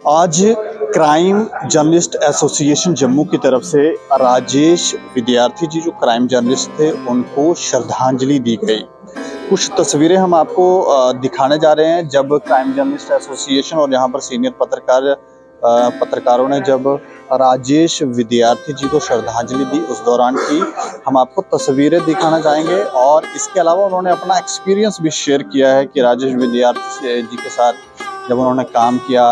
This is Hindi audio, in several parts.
आज क्राइम जर्नलिस्ट एसोसिएशन जम्मू की तरफ से राजेश विद्यार्थी जी जो क्राइम जर्नलिस्ट थे उनको श्रद्धांजलि दी गई। कुछ तस्वीरें हम आपको दिखाने जा रहे हैं जब क्राइम जर्नलिस्ट एसोसिएशन और यहाँ पर सीनियर पत्रकारों ने जब राजेश विद्यार्थी जी को श्रद्धांजलि दी उस दौरान की हम आपको तस्वीरें दिखाना चाहेंगे। और इसके अलावा उन्होंने अपना एक्सपीरियंस भी शेयर किया है कि राजेश विद्यार्थी जी के साथ जब उन्होंने काम किया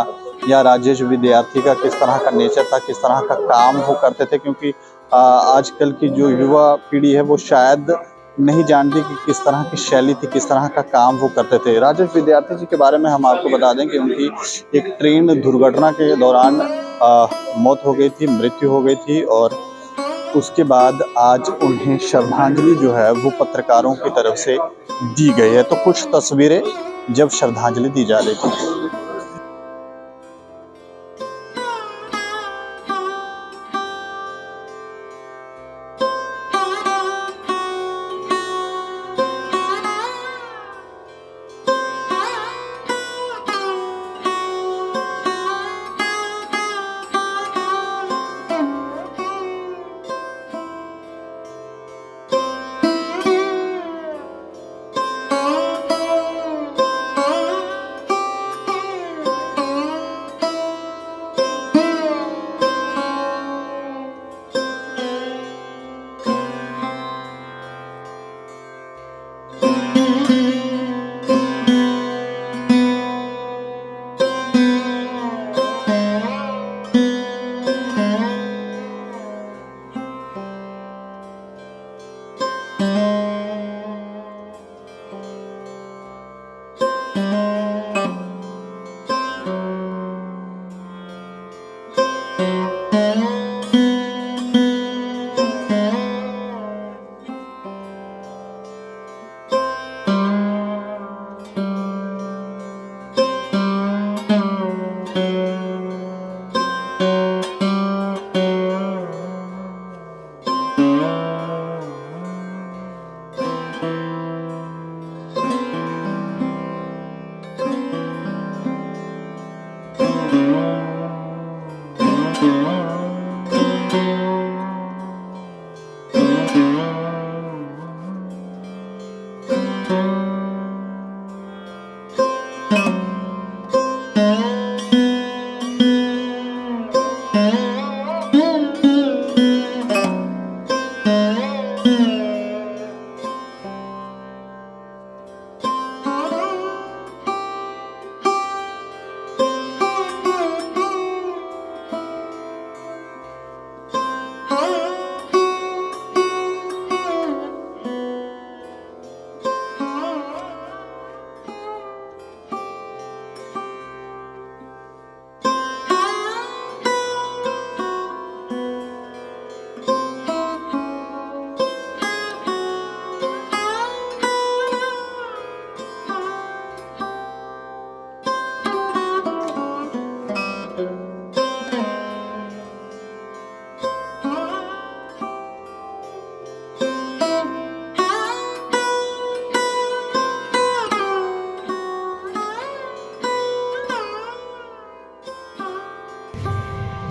या राजेश विद्यार्थी का किस तरह का नेचर था, किस तरह का काम वो करते थे, क्योंकि आजकल की जो युवा पीढ़ी है वो शायद नहीं जानती कि किस तरह की शैली थी, किस तरह का काम वो करते थे। राजेश विद्यार्थी जी के बारे में हम आपको बता दें कि उनकी एक ट्रेन दुर्घटना के दौरान मौत हो गई थी, मृत्यु हो गई थी और उसके बाद आज उन्हें श्रद्धांजलि जो है वो पत्रकारों की तरफ से दी गई है। तो कुछ तस्वीरें जब श्रद्धांजलि दी जा रही थी।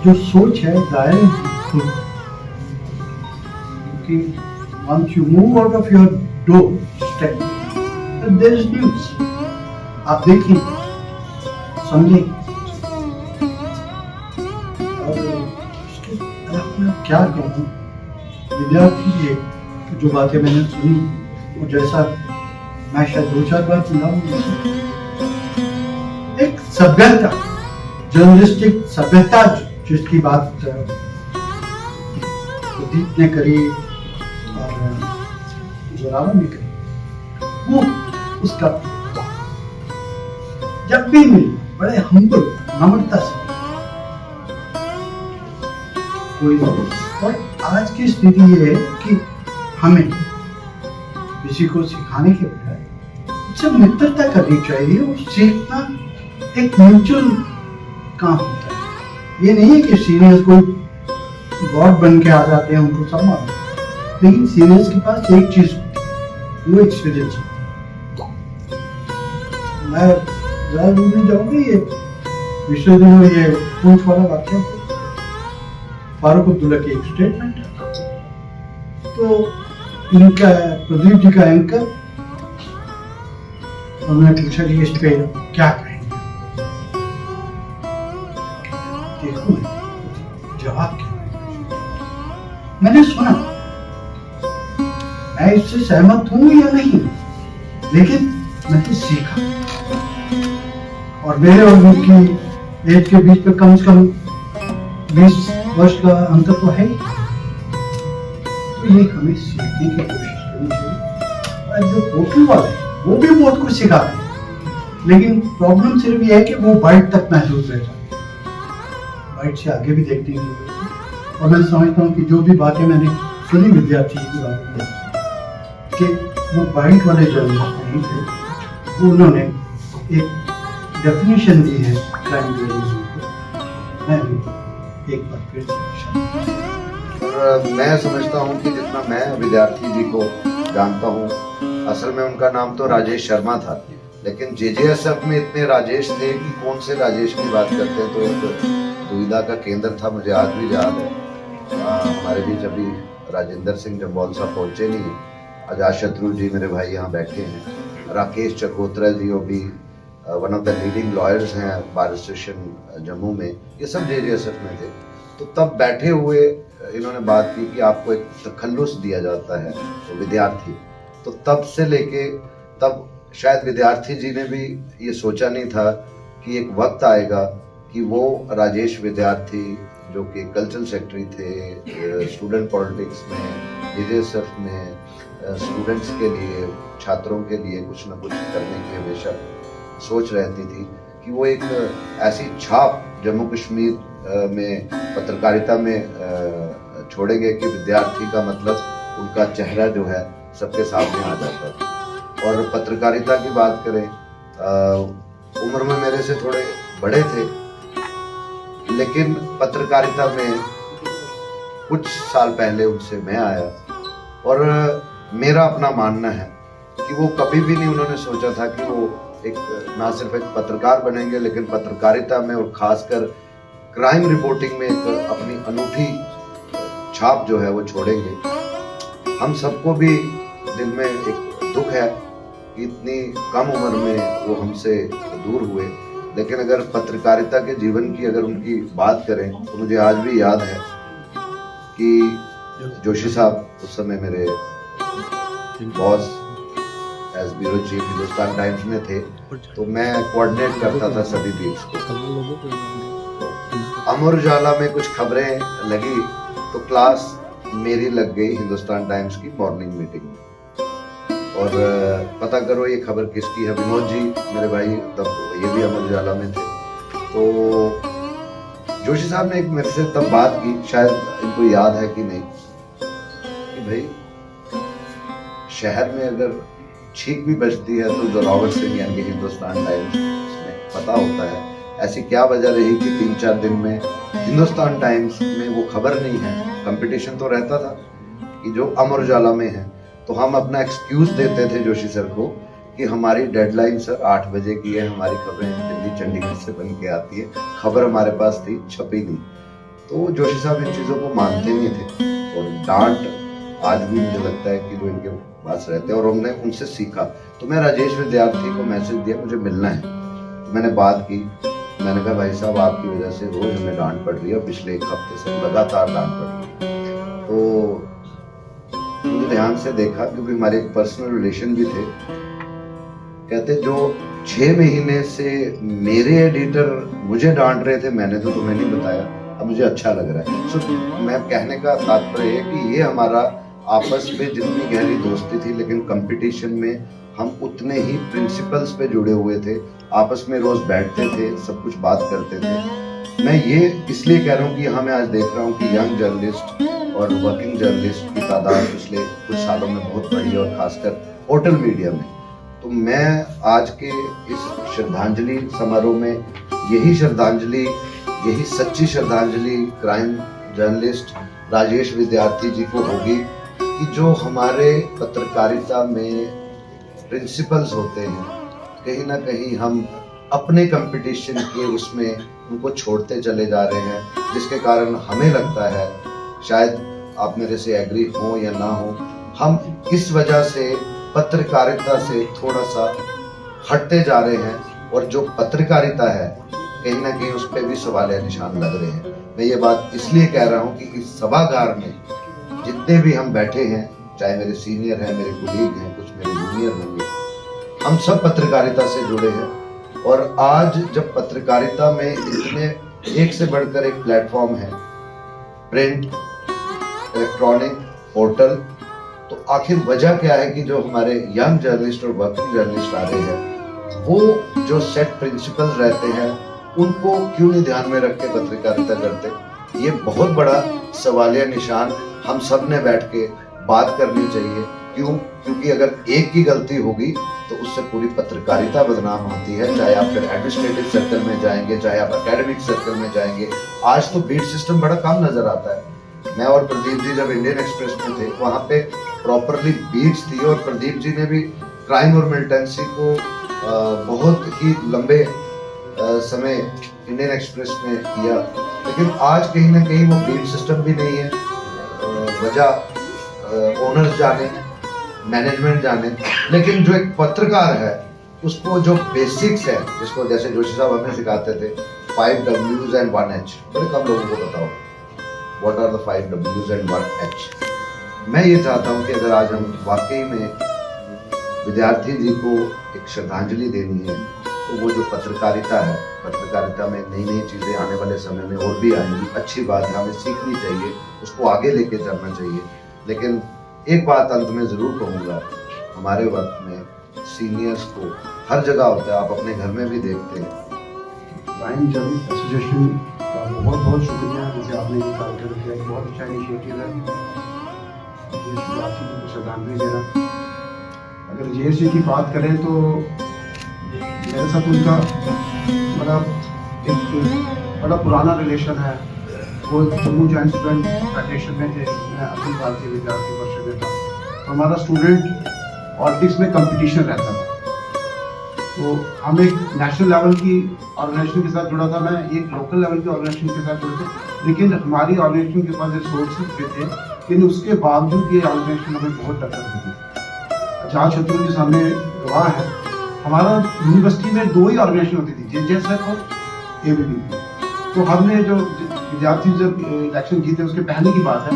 जो सोच है दायरे क्योंकि once you move out of your door step there is news। आप देखिए समझे और उसके मैं क्या कहूँ विद्यार्थी जी जो बातें मैंने सुनी वो जैसा मैं शायद 2-4 बार सुना हूँ एक सभ्यता जर्नलिस्टिक सभ्यता जिसकी बात प्रदीप ने करी और जोरावर ने करी वो उसका जब भी मिली बड़े हम्बल नम्रता से कोई। और आज की स्थिति ये है कि हमें किसी को सिखाने के बजाय उससे मित्रता करनी चाहिए और सीखना एक म्यूचुअल काम होता है। ये नहीं है कि सीनियर्स कोई गॉड बन के आ जाते हैं उनको सब मालूम, लेकिन सीनियर्स के पास एक चीज वो एक्सपीरियंस। मैं जरा दूर नहीं जाऊंगी, ये पिछले दिनों ये पूंछ वाला वाक्य फारूक अब्दुल्ला की एक स्टेटमेंट है। तो इनका प्रदीप जी का एंकर, उन्होंने पूछा कि इस पे क्या कहेंगे। देखो जवाब क्या मैंने सुना, मैं इससे सहमत हूं या नहीं, लेकिन मैंने सीखा और मेरे और उनकी एज के बीच में कम से कम 20 वर्ष का अंतर तो है ही। तो ये हमें सीखने की कोशिश करनी चाहिए। और जो होटल वाले हैं वो भी बहुत कुछ सिखाते हैं, लेकिन प्रॉब्लम सिर्फ ये है कि वो बाइट तक महदूद रह जाते हैं, बाइट से आगे भी देखने की जरूरत है। और मैं समझता हूँ कि जो भी बातें मैंने सुनी विद्यार्थी की बात कि वो बाइट वाले जर्नलिस्ट नहीं थे, वो उन्होंने एक डेफिनेशन दी है क्राइम जर्नलिज्म को। मैं भी एक बार फिर से और मैं समझता हूँ कि जितना मैं विद्यार्थी जी को जानता हूँ, असल में उनका नाम तो राजेश शर्मा था, लेकिन जेजेएसएफ में इतने राजेश थे कि कौन से राजेश की बात करते हैं, तो एक दुविधा का केंद्र था। मुझे आज भी याद है, हमारे बीच अभी राजेंद्र सिंह जम्वाल साहब पहुंचे नहीं, अजात शत्रु जी मेरे भाई यहाँ बैठे हैं, राकेश चकोत्रा जी वो भी one of the leading lawyers हैं बार स्टेशन जम्मू में, ये सब जेजेएसएफ में थे। तो तब बैठे हुए इन्होंने बात की कि आपको एक तखल्लुस दिया जाता है तो विद्यार्थी, तो तब से लेके तब शायद विद्यार्थी जी ने भी ये सोचा नहीं था कि एक वक्त आएगा कि वो राजेश विद्यार्थी जो कि कल्चरल सेक्रेटरी थे स्टूडेंट पॉलिटिक्स में, जेजेएसएफ में, स्टूडेंट्स के लिए, छात्रों के लिए कुछ ना कुछ करने की हमेशा सोच रहती थी, कि वो एक ऐसी छाप जम्मू कश्मीर में पत्रकारिता में छोड़ेंगे कि विद्यार्थी का मतलब उनका चेहरा जो है सबके सामने आ जाता था। और पत्रकारिता की बात करें, उम्र में मेरे से थोड़े बड़े थे, लेकिन पत्रकारिता में कुछ साल पहले उनसे मैं आया, और मेरा अपना मानना है कि वो कभी भी नहीं उन्होंने सोचा था कि वो एक ना सिर्फ एक पत्रकार बनेंगे, लेकिन पत्रकारिता में और खासकर क्राइम रिपोर्टिंग में एक अपनी अनूठी छाप जो है वो छोड़ेंगे। हम सबको भी दिल में एक दुख है कि इतनी कम उम्र में वो हमसे दूर हुए, लेकिन अगर पत्रकारिता के जीवन की अगर उनकी बात करें तो मुझे आज भी याद है कि जोशी साहब उस समय मेरे boss as bureau chief Hindustan Times में थे, तो मैं कोऑर्डिनेट करता था सभी बीट्स को। अमर उजाला में कुछ खबरें लगी तो क्लास मेरी लग गई हिंदुस्तान टाइम्स की मॉर्निंग मीटिंग में, और पता करो ये खबर किसकी है। विनोद जी मेरे भाई तब ये भी अमर उजाला में थे। तो जोशी साहब ने एक मेरे से तब बात की, शायद इनको याद है कि नहीं, कि भाई शहर में अगर छींक भी बजती है तो जोरावर सिंह यानी कि हिंदुस्तान टाइम्स में पता होता है। ऐसी क्या वजह रही कि 3-4 दिन में हिंदुस्तान टाइम्स में वो खबर नहीं है। कंपटीशन तो रहता था कि जो अमर उजाला में है, तो हम अपना एक्सक्यूज देते थे जोशी सर को कि हमारी डेडलाइन सर 8 बजे की है, हमारी खबरें दिल्ली चंडीगढ़ से बन के आती है, खबर हमारे पास थी, छपी नहीं। तो जोशी साहब इन चीज़ों को मानते नहीं थे, और डांट आज भी मुझे लगता है कि जो इनके पास रहते हैं, और हमने उनसे सीखा। तो मैं राजेश विद्यार्थी को मैसेज दिया, मुझे मिलना है। तो मैंने बात की, मैंने कहा भाई साहब आपकी वजह से रोज हमें डांट पड़ रही है, और पिछले 1 हफ्ते से लगातार डांट पड़ रही है। तो मुझे ध्यान से देखा, क्योंकि हमारे एक पर्सनल रिलेशन भी थे। कहते जो 6 महीने से मेरे एडिटर मुझे डांट रहे थे, मैंने तो तुम्हें नहीं बताया, अब मुझे अच्छा लग रहा है। सो मैं कहने का तात्पर्य है कि ये हमारा आपस में जितनी गहरी दोस्ती थी, लेकिन कंपटीशन में हम उतने ही प्रिंसिपल्स पे जुड़े हुए थे, आपस में रोज बैठते थे, सब कुछ बात करते थे। मैं ये इसलिए कह रहा हूँ कि यहाँ मैं आज देख रहा हूँ कि यंग जर्नलिस्ट और वर्किंग जर्नलिस्ट की तादाद पिछले कुछ सालों में बहुत बढ़ी है, और खासकर होटल मीडिया में। तो मैं आज के इस श्रद्धांजलि समारोह में यही सच्ची श्रद्धांजलि क्राइम जर्नलिस्ट राजेश विद्यार्थी जी को होगी कि जो हमारे पत्रकारिता में प्रिंसिपल्स होते हैं, कहीं ना कहीं हम अपने कंपटीशन के उसमें उनको छोड़ते चले जा रहे हैं, जिसके कारण हमें लगता है, शायद आप मेरे से एग्री हो या ना हो, हम इस वजह से पत्रकारिता से थोड़ा सा हटते जा रहे हैं और जो पत्रकारिता है कहीं ना कहीं उस पर भी सवालिया निशान लग रहे हैं। मैं ये बात इसलिए कह रहा हूँ कि इस सभागार में जितने भी हम बैठे हैं, चाहे मेरे सीनियर हैं, मेरे कुलीग हैं, कुछ मेरे जूनियर होंगे, हम सब पत्रकारिता से जुड़े हैं। और आज जब पत्रकारिता में इतने एक से बढ़कर एक प्लेटफॉर्म है, प्रिंट, इलेक्ट्रॉनिक, पोर्टल, तो आखिर वजह क्या है कि जो हमारे यंग जर्नलिस्ट और वर्किंग जर्नलिस्ट आ रहे हैं, वो जो सेट प्रिंसिपल रहते हैं उनको क्यों नहीं ध्यान में रख के पत्रकारिता करते? ये बहुत बड़ा सवालिया निशान हम सब ने बैठ के बात करनी चाहिए। क्यों? क्योंकि अगर एक की गलती होगी तो उससे पूरी पत्रकारिता बदनाम होती है। चाहे आप फिर एडमिनिस्ट्रेटिव सर्कल में जाएंगे, चाहे आप एकेडमिक सर्कल में जाएंगे। आज तो बीट सिस्टम बड़ा कम नजर आता है। मैं और प्रदीप जी जब इंडियन एक्सप्रेस में थे, वहाँ पे प्रॉपरली बीट्स थी और प्रदीप जी ने भी क्राइम और मिलिटेंसी को बहुत ही लंबे समय इंडियन एक्सप्रेस में किया, लेकिन आज कहीं ना कहीं वो बीट सिस्टम भी नहीं है। वजह ओनर्स जाने, मैनेजमेंट जाने, लेकिन जो एक पत्रकार है उसको जो बेसिक्स है, जिसको जैसे जोशी साहब हमें सिखाते थे 5 W's and 1 H, बड़े कम लोगों को पता होगा what are the 5 W's and 1 H। मैं ये चाहता हूँ कि अगर आज हम वाकई में विद्यार्थी जी को एक श्रद्धांजलि देनी है, तो वो जो पत्रकारिता है, पत्रकारिता में नई नई चीज़ें आने वाले समय में और भी आएंगी, अच्छी बात है, हमें सीखनी चाहिए, उसको आगे लेके चलना चाहिए। लेकिन एक बात अंत में ज़रूर कहूँगा, हमारे वक्त में सीनियर्स को हर जगह होता है, आप अपने घर में भी देखते हैं। क्राइम जर्नलिस्ट एसोसिएशन का बहुत बहुत शुक्रिया, जैसे आपने ये कार्यक्रम किया, बहुत अच्छा इनिशिएटिव है। विद्यार्थी को श्रद्धांजलि देना, अगर जेएस जी की बात करें तो मेरे साथ उनका एक बड़ा पुराना रिलेशन है। वो जम्मू जॉइंट स्टूडेंट फेडरेशन में थे, मैं अखिल भारतीय विद्यार्थी परिषद में था, तो हमारा स्टूडेंट पॉलिटिक्स में कंपटीशन रहता था। तो हम एक नेशनल लेवल की ऑर्गेनाइजेशन के साथ जुड़ा था, मैं एक लोकल लेवल की ऑर्गेनाइजेशन के साथ जुड़ा था, लेकिन हमारी ऑर्गेनाइजेशन के पास रिसोर्सेज भी थे, लेकिन उसके बावजूद ये ऑर्गेनाइजेशन हमें बहुत टक्कर दी थी। अजात शत्रु जी सामने गवाह है, हमारा यूनिवर्सिटी में 2 ही ऑर्गेनाइजेशन होती थी, जेजेएसएफ और एबीवीपी। तो हमने जो विद्यार्थी जब इलेक्शन जीते, उसके पहले की बात है,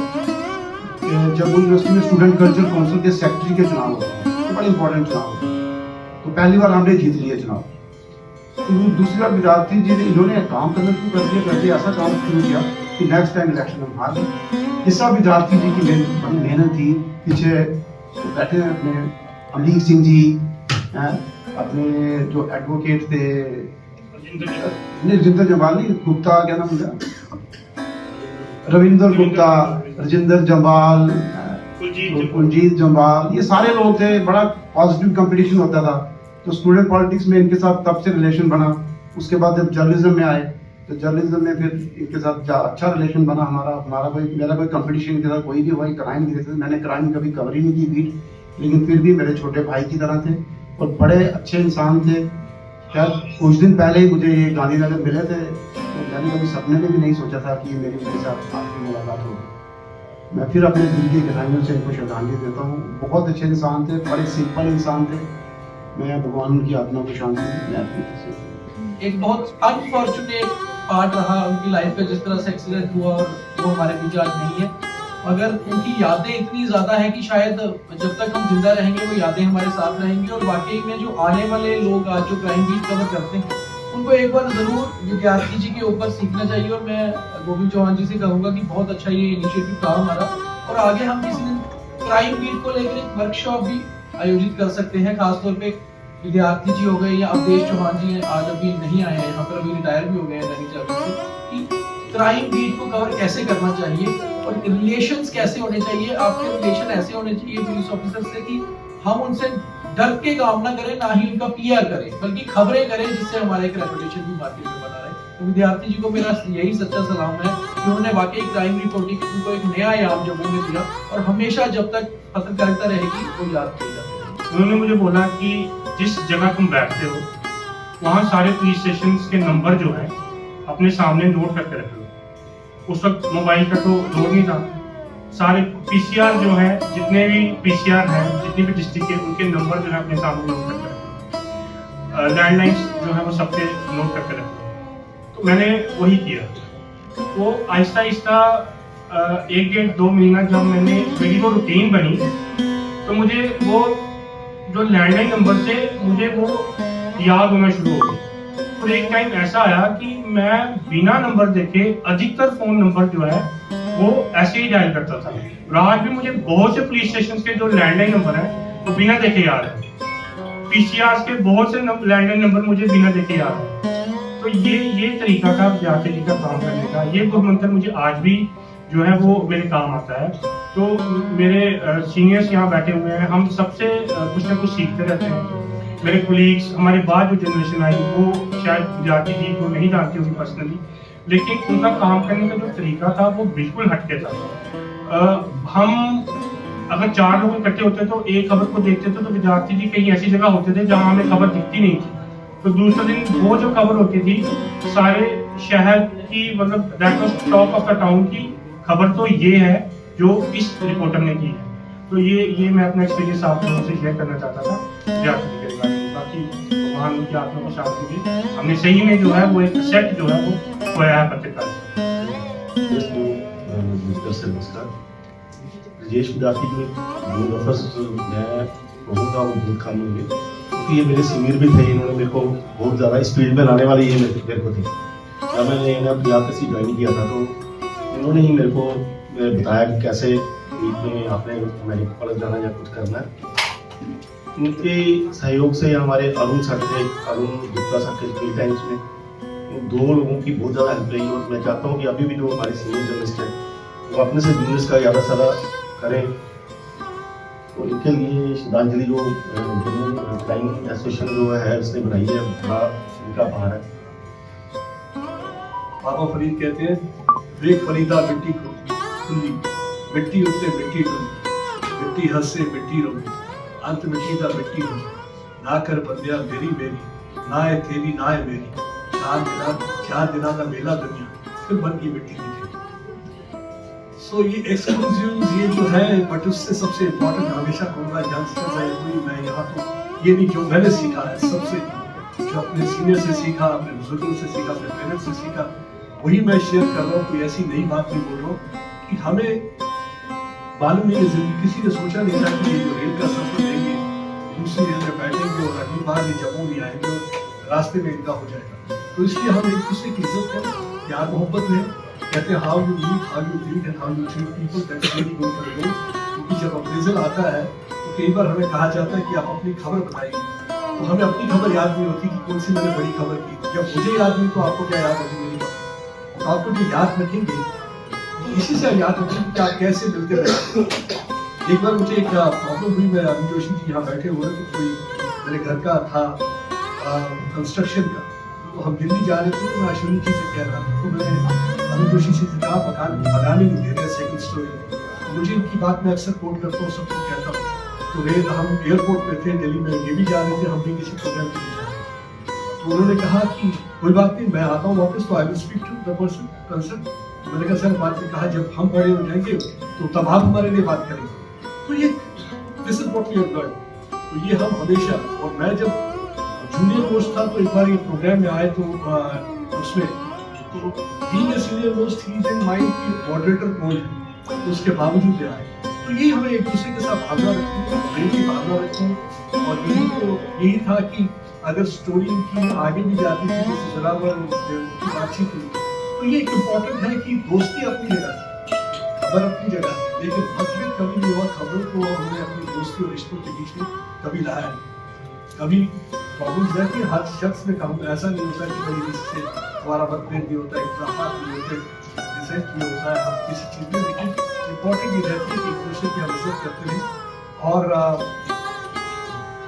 जब वो यूनिवर्सिटी में स्टूडेंट कल्चर काउंसिल के सेक्रेटरी के चुनाव होते हैं, तो बड़े इंपॉर्टेंट चुनाव होते हैं, तो पहली बार हमने जीत लिया चुनाव। तो दूसरी बार विद्यार्थी जी ने इन्होंने काम करना शुरू कर दिया, ऐसा काम शुरू किया कि नेक्स्ट टाइम इलेक्शन हम हार गए। इस सब विद्यार्थी जी की बड़ी मेहनत थी, पीछे बैठे हैं अपने अमरीक सिंह जी, अपने जो एडवोकेट थे रजिंदर जम्वाल, गुप्ता, क्या नाम था, रविंदर गुप्ता, रजिंदर जम्वाल, कुलजीत जम्वाल, ये सारे लोग थे। बड़ा पॉजिटिव कंपटीशन होता था। तो स्टूडेंट पॉलिटिक्स में इनके साथ तब से रिलेशन बना। उसके बाद जब जर्नलिज्म में आए तो जर्नलिज्म में फिर इनके साथ अच्छा रिलेशन बना हमारा मेरा कोई कंपटीशन इनके साथ कोई भी हुआ, क्राइम नहीं थे, मैंने क्राइम कभी कवर ही नहीं की बीट, लेकिन फिर भी मेरे छोटे भाई की तरह थे और बड़े अच्छे इंसान थे। शायद कुछ दिन पहले ही मुझे ये गांधीनगर मिले थे, तो मैंने कभी सपने में भी नहीं सोचा था कि मेरे साथ आपकी मुलाकात होगी। मैं फिर अपने दिल की गहराइयों से इनको श्रद्धांजलि देता हूँ। बहुत अच्छे इंसान थे, बड़े सिंपल इंसान थे। मैं भगवान उनकी आत्मा को शांति दें। एक बहुत अनफॉर्चुनेट पार्ट रहा उनकी लाइफ का, जिस तरह से एक्सीडेंट हुआ और वो हमारे बीच आज नहीं है, मगर उनकी यादें इतनी ज़्यादा हैं कि शायद जब तक हम जिंदा रहेंगे वो यादें हमारे साथ रहेंगी। और वाकई में जो आने वाले लोग आज जो क्राइम बीट कवर करते हैं, उनको एक बार ज़रूर विद्यार्थी जी के ऊपर सीखना चाहिए। और मैं गोविंद चौहान जी से कहूँगा कि बहुत अच्छा ये इनिशिएटिव था हमारा, और आगे हम किसी दिन क्राइम बीट को लेकर एक वर्कशॉप भी आयोजित कर सकते हैं। खासतौर पे विद्यार्थी जी हो गए या अवधेश चौहान जी हैं, आज अभी नहीं आए हैं यहाँ पर, अभी रिटायर भी हो गए हैं दैनिक जागरण से, कि क्राइम बीट को कवर कैसे करना चाहिए और रिलेशंस कैसे होने चाहिए। आपके रिलेशन ऐसे होने चाहिए पुलिस ऑफिसर से कि हम उनसे डर के काम ना करें, ना ही उनका पीआर करें, बल्कि खबरें करें जिससे हमारा एक रेपुटेशन भी मार्केट में बना रहे। तो विद्यार्थी जी को मेरा यही सच्चा सलाम है कि उन्होंने वाकई क्राइम रिपोर्टिंग को एक नया आयाम जम्मू में दिया, और हमेशा जब तक पत्रकारिता रहेगी वो याद की जाती है। उन्होंने मुझे बोला कि जिस जगह तुम बैठते हो वहाँ सारे पुलिस स्टेशन के नंबर जो है अपने सामने नोट करके रख लो। उस वक्त मोबाइल का तो दौर नहीं था, सारे पीसीआर जो है, जितने भी पीसीआर हैं, जितनी भी डिस्ट्रिक्ट के, उनके नंबर जो है अपने सामने नोट करके रख लो। लैंडलाइंस जो है वो सबके नोट करके रख लो। तो मैंने वही किया। वो आहिस्ता आहिस्ता 1-1.5-2 महीना जब मेरी वो रूटीन बनी, तो मुझे वो जो लैंडलाइन नंबर से मुझे वो याद होना शुरू हो गई। और एक टाइम ऐसा आया कि मैं बिना नंबर देखे अधिकतर फोन नंबर जो है वो ऐसे ही डायल करता था। और आज भी मुझे बहुत से पुलिस स्टेशन के जो लैंडलाइन नंबर है वो बिना देखे याद है। पीसीआर के बहुत से लैंडलाइन नंबर मुझे बिना देखे याद है। तो ये तरीका था विद्यार्थी जी का काम करने का। ये गुरु मंत्र मुझे आज भी जो है वो मेरे काम आता है। तो मेरे सीनियर्स यहाँ बैठे हुए हैं, हम सबसे कुछ ना कुछ सीखते रहते हैं। मेरे कोलीग्स, हमारे बाद जो जनरेशन आई वो शायद विद्यार्थी जी को नहीं जानती होगी पर्सनली, लेकिन उनका काम करने का जो तरीका था वो बिल्कुल हटके था। हम अगर 4 लोग इकट्ठे होते तो एक खबर को देखते थे तो विद्यार्थी जी कहीं ऐसी जगह होते थे जहाँ हमें खबर दिखती नहीं थी। तो दूसरे दिन वो जो खबर होती थी सारे शहर की, मतलब that was top of the town की खबर तो ये है जो इस रिपोर्टर ने की है। तो ये मैं अपना एक्सपीरियंस आप लोगों से शेयर करना चाहता था विद्यार्थी के बारे में। बाकी भगवान उनकी आत्मा को शांति दे। हमने सही में जो है वो एक सेट जो है वो खोया है पत्रकार। राजेश विद्यार्थी जो मैं कहूँगा वो बहुत काम होंगे, क्योंकि ये मेरे सीनियर भी थे। इन्होंने मेरे को बहुत ज़्यादा इस फील्ड में लाने वाले ये मेरे को थे। जब मैंने इन्हें अपनी आप से ज्वाइन किया था तो इन्होंने ही मेरे को बताया कि कैसे में आपने मेडिकल कॉलेज जाना या कुछ करना है। इनके सहयोग से हमारे अरुण सर थे, अरुण गुप्ता सर के स्कूल टाइम्स में, इन 2 लोगों की बहुत ज़्यादा हेल्प रही। और मैं चाहता हूँ कि अभी भी जो हमारे सीनियर जर्नलिस्ट हैं वो अपने से जूनियर्स का ज़्यादा सारा करें। तो इनके लिए श्रद्धांजलि जो क्राइम एसोसिएशन जो है उसने बनाई है, बड़ा इनका आभार है। बाबा फरीद कहते हैं, देख फरीदा मिट्टी खुली, मिट्टी उत्ते मिट्टी डुली, मिट्टी हंसे मिट्टी रोगी, अंत मिट्टी दा मिट्टी हो, ना कर बंदिया मेरी मेरी, ना है तेरी ना है मेरी, 4 दिना का मेला दुनिया, फिर बन की मिट्टी दिखे। सो ये एक्सक्लूसिव ये जो है, बट उससे सबसे इम्पोर्टेंट हमेशा कहूँगा यंगस्टर्स है कोई, मैं यहाँ तो ये नहीं जो मैंने सीखा है सबसे, जो अपने सीनियर से सीखा, अपने बुजुर्गों से सीखा, अपने पेरेंट्स से सीखा, वही मैं शेयर कर रहा हूँ। कोई ऐसी नई बात नहीं बोल रहा हूँ कि हमें मालूम नहीं है, किसी ने सोचा नहीं था कि ये जो रेल का सफर लेंगे, दूसरी रेल में बैठेंगे और अगली बार ये जम्मू नहीं आएंगे और रास्ते में इनका हो जाएगा। तो इसलिए हम एक दूसरे की इज्जत करें, प्यार मोहब्बत में कहते हैं how you leave, how you leave and how you treat people, that's very good for you. क्योंकि जब अप्रेजल आता है तो कई बार हमें कहा जाता है कि आप अपनी खबर बताइए, तो हमें अपनी खबर याद नहीं होती कि कौन सी मैंने बड़ी खबर की। जब मुझे याद नहीं तो आपको क्या याद होगी मेरी खबर? तो आपको जो याद रखेंगे इसी से याद रखेंगे कि आप कैसे मिलते रहे। एक बार मुझे एक प्रॉब्लम हुई, मैं अरुण जोशी जी यहाँ बैठे हुए, तो कोई मेरे घर का था कंस्ट्रक्शन का, तो हम दिल्ली जा रहे थे, मैं अश्विनी जी से कह रहा था, तो मैंने अरुण जोशी से कहा मकान बनाने में दे रहे हैं सेकंड स्टोरी। तो मुझे इनकी बात मैं अक्सर कोट करता हूँ, सबको कहता हूँ। तो हम एयरपोर्ट पे थे दिल्ली में, ये भी जा रहे थे, हम भी किसी प्रोग्राम के लिए जा रहे थे। तो उन्होंने कहा कि कोई बात नहीं, मैं आता हूँ वापस, तो I will speak to the person concern. मैंने कहा सर बात ने कहा जब हम बड़े हो जाएंगे तो तब आप हमारे लिए बात करेंगे। तो ये this is what we have done. तो ये हम हमेशा, और मैं जब जूनियर मोस्ट था तो एक बार ये प्रोग्राम में आए तो उसमें तो being a senior most he is in mind कि मॉडरेटर कौन है, तो उसके बावजूद आए। तो ये हमें एक दूसरे के साथ भावना रखनी, प्रेम की भावना रखनी। और यही था कि अगर स्टोरी की आगे भी जाती थी, जैसे जरावर की बातचीत हुई, तो ये इम्पोर्टेंट है कि दोस्ती अपनी जगह थी, खबर अपनी जगह थी, लेकिन मतभेद कभी नहीं हुआ। खबरों को हमने अपनी दोस्ती और रिश्तों के बीच में कभी लाया नहीं। कभी प्रॉब्लम्स है कि हर शख्स में काम ऐसा नहीं होता कि कभी किसी से हमारा मतभेद नहीं होता, इख्तलाफात नहीं होते, डिसेंट नहीं होता है, हम किसी चीज़ में, लेकिन इम्पोर्टेंट ये रहती है कि एक दूसरे की हम इज्जत करते रहें। और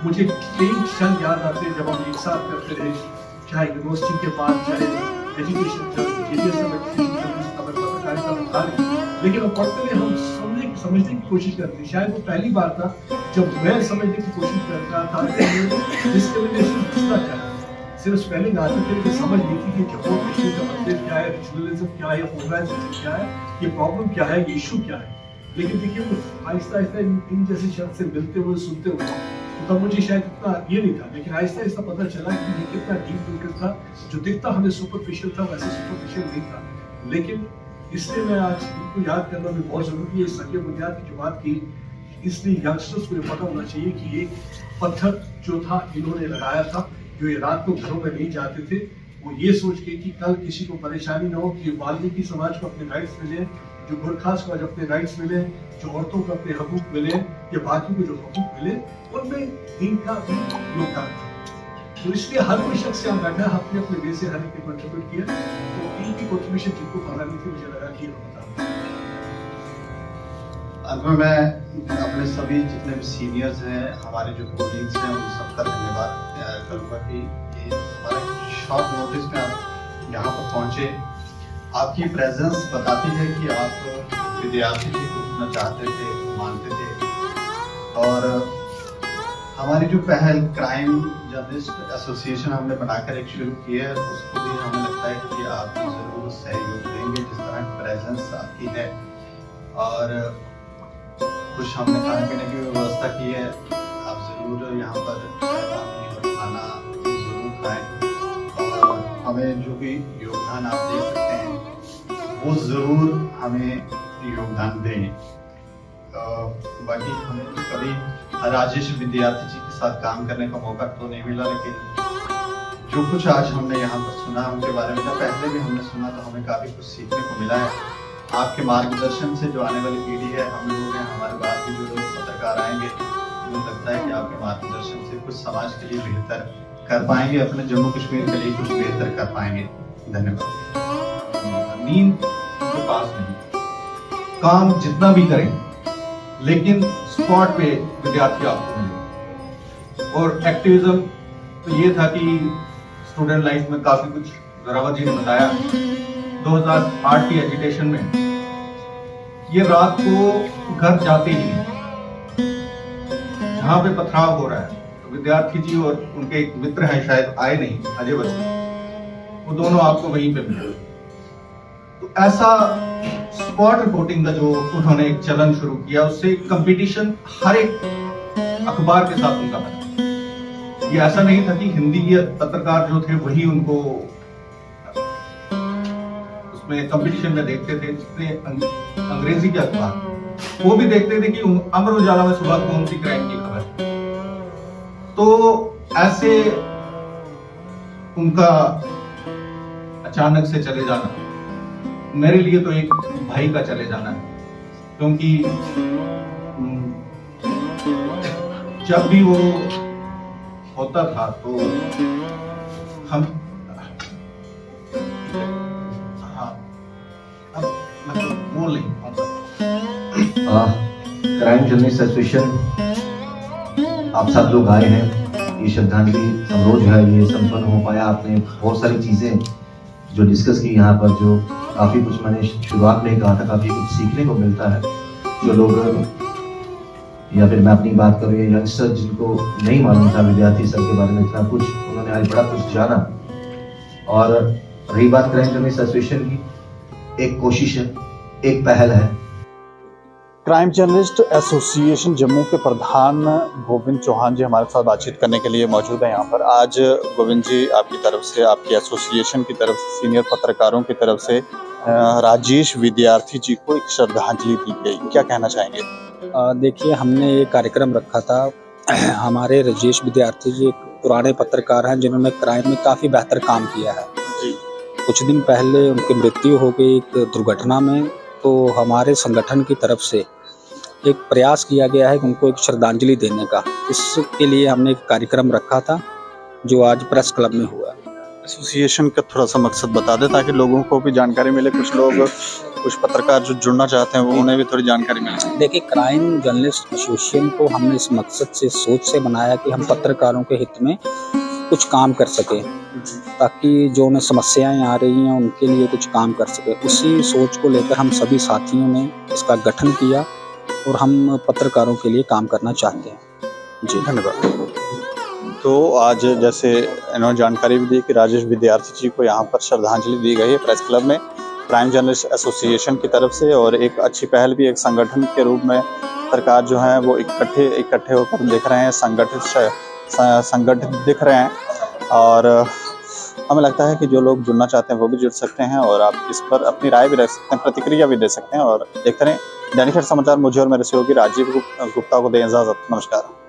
मुझे कई क्षण याद आते हैं जब हम एक साथ करते रहे, चाहे यूनिवर्सिटी के बाद, चाहे एजुकेशन पत्रकारिता में था, लेकिन हम पढ़ते रहे, हम समझने की कोशिश करते। शायद वो पहली बार था जब मैं समझने की कोशिश कर रहा था कि डिस्क्रिमिनेशन किसका क्या है, सिर्फ स्पेलिंग आती थी लेकिन समझ नहीं थी कि जम्मू का मतलब क्या है, रिजनलिज्म क्या है, पोलराइजेशन क्या है, ये प्रॉब्लम क्या है, ये इशू क्या है। लेकिन देखिए कुछ आहिस्ता आहिस्ता इन जैसे शब्द से मिलते हुए सुनते हुए तो तब मुझे शायद इतना ये नहीं था, लेकिन आहिस्ता आहिस्ता पता चला कि ये कितना डीप रूटेड था। जो दिखता हमें सुपरफिशियल था वैसे सुपरफिशियल नहीं था। लेकिन इसलिए मैं आज इनको याद करना भी बहुत जरूरी है। संजय बुनियाद की जो बात की, इसलिए यंगस्टर्स को ये पता होना चाहिए कि एक पत्थर जो था इन्होंने लगाया था, जो ये रात को घरों में नहीं जाते थे, वो ये सोच के कि कल किसी को परेशानी ना हो, कि वाल्मीकि समाज को अपने राइट्स मिले, जो गोरखास को आज अपने राइट्स मिले, जो औरतों को अपने हकूक मिले, या बाकी को जो हकूक मिले, उनमें इनका भी योगदान था। तो इसलिए हर कोई शख्स यहाँ बैठा अपने अपने वे से हर एक ने कंट्रीब्यूट किया। तो इनकी कंट्रीब्यूशन जिनको पता नहीं थी, मुझे लगा कि ये बता। अंत में मैं अपने सभी जितने भी सीनियर्स हैं, हमारे जो कोलीग्स हैं, उन सबका धन्यवाद करूँगा कि ये हमारे शॉर्ट नोटिस में आप यहाँ पर पहुँचे। आपकी प्रेजेंस बताती है कि आप विद्यार्थी जी को कितना चाहते थे, मानते थे। और हमारी जो पहल क्राइम जर्नलिस्ट एसोसिएशन हमने बनाकर एक शुरू की है, उसको भी हमें लगता है कि आप जरूर सहयोग देंगे, जिस तरह प्रेजेंस आपकी है। और कुछ हमने खाने पीने की व्यवस्था की है, आप जरूर यहाँ पर पानी और खाना जरूर खाएं। और हमें जो भी योगदान आप दे सकते हैं वो जरूर हमें योगदान दें। बाकी हमें तो कभी राजेश विद्यार्थी जी के साथ काम करने का मौका तो नहीं मिला, लेकिन जो कुछ आज हमने यहाँ पर सुना उनके बारे में, पहले भी हमने सुना, तो हमें काफी कुछ सीखने को मिला है। आपके मार्गदर्शन से जो आने वाली पीढ़ी है, हम लोग हैं, हमारे बाद भी जो लोग पत्रकार आएंगे, मुझे लगता है कि आपके मार्गदर्शन से कुछ समाज के लिए बेहतर कर पाएंगे, अपने जम्मू कश्मीर के लिए कुछ बेहतर कर पाएंगे। धन्यवाद। नींद के पास नहीं, काम जितना भी करें लेकिन स्पॉट पे विद्यार्थी आपको मिले। और एक्टिविज्म तो ये था कि स्टूडेंट लाइफ में काफी कुछ जोरावर जी ने बताया। 2008 की एजुटेशन में ये रात को घर जाते ही नहीं, जहां पे पथराव हो रहा है तो विद्यार्थी जी और उनके एक मित्र हैं, शायद आए नहीं, अजय बच्चन, वो दोनों आपको वहीं पे मिले। तो ऐसा स्पॉट रिपोर्टिंग का जो उन्होंने एक चलन शुरू किया, उससे कंपटीशन हर एक अखबार के साथ उनका बना। ये ऐसा नहीं था कि हिंदी के पत्रकार जो थे वही उनको उसमें कंपटीशन में देखते थे, जितने अंग्रेजी के अखबार वो भी देखते थे कि अमर उजाला में सुबह कौन सी क्राइम की खबर है। तो ऐसे उनका अचानक से चले जाना मेरे लिए तो एक भाई का चले जाना है, क्योंकि जब भी वो होता था तो हम अब मतलब बोल नहीं पाता। क्राइम जर्नलिस्ट एसोसिएशन आप सब लोग आए हैं, ये श्रद्धांजलि समारोह जो है ये संपन्न हो पाया। आपने बहुत सारी चीजें जो डिस्कस की यहाँ पर, जो काफ़ी कुछ मैंने शुरुआत में कहा था, काफ़ी कुछ सीखने को मिलता है। जो लोग, या फिर मैं अपनी बात करूँ, यंगस्टर जिनको नहीं मालूम था विद्यार्थी सब के बारे में इतना कुछ, उन्होंने आज बड़ा कुछ जाना। और रही बात क्राइम जर्नलिस्ट एसोसिएशन की, एक कोशिश है, एक पहल है। क्राइम जर्नलिस्ट एसोसिएशन जम्मू के प्रधान गोविंद चौहान जी हमारे साथ बातचीत करने के लिए मौजूद है यहाँ पर। आज गोविंद जी, आपकी तरफ से, आपकी एसोसिएशन की तरफ से, सीनियर पत्रकारों की तरफ से राजेश विद्यार्थी जी को एक श्रद्धांजलि दी गई, क्या कहना चाहेंगे? देखिए, हमने ये कार्यक्रम रखा था। हमारे राजेश विद्यार्थी जी एक पुराने पत्रकार हैं जिन्होंने क्राइम में काफ़ी बेहतर काम किया है। कुछ दिन पहले उनकी मृत्यु हो गई एक दुर्घटना में, तो हमारे संगठन की तरफ से एक प्रयास किया गया है कि उनको एक श्रद्धांजलि देने का। इसके लिए हमने एक कार्यक्रम रखा था जो आज प्रेस क्लब में हुआ। एसोसिएशन का थोड़ा सा मकसद बता दें ताकि लोगों को भी जानकारी मिले, कुछ लोग, कुछ पत्रकार जो जुड़ना चाहते हैं वो उन्हें भी थोड़ी जानकारी मिले। देखिए, क्राइम जर्नलिस्ट एसोसिएशन को हमने इस मकसद से, सोच से बनाया कि हम पत्रकारों के हित में कुछ काम कर सके, ताकि जो उन्हें समस्याएं आ रही हैं उनके लिए कुछ काम कर सके। उसी सोच को लेकर हम सभी साथियों ने इसका गठन किया और हम पत्रकारों के लिए काम करना चाहते हैं। जी, धन्यवाद। तो आज जैसे इन्होंने जानकारी भी दी कि राजेश विद्यार्थी जी को यहाँ पर श्रद्धांजलि दी गई है प्रेस क्लब में क्राइम जर्नलिस्ट एसोसिएशन की तरफ से, और एक अच्छी पहल भी एक संगठन के रूप में सरकार जो है वो इकट्ठे होकर दिख रहे हैं, संगठित दिख रहे हैं। और हमें लगता है कि जो लोग जुड़ना चाहते हैं वो भी जुड़ सकते हैं और आप इस पर अपनी राय भी रख सकते हैं, प्रतिक्रिया भी दे सकते हैं। और देखते रहें दैनिक समाचार। मुझे और मेरे सहयोगी राजीव गुप्ता को दें इजाज़त। नमस्कार।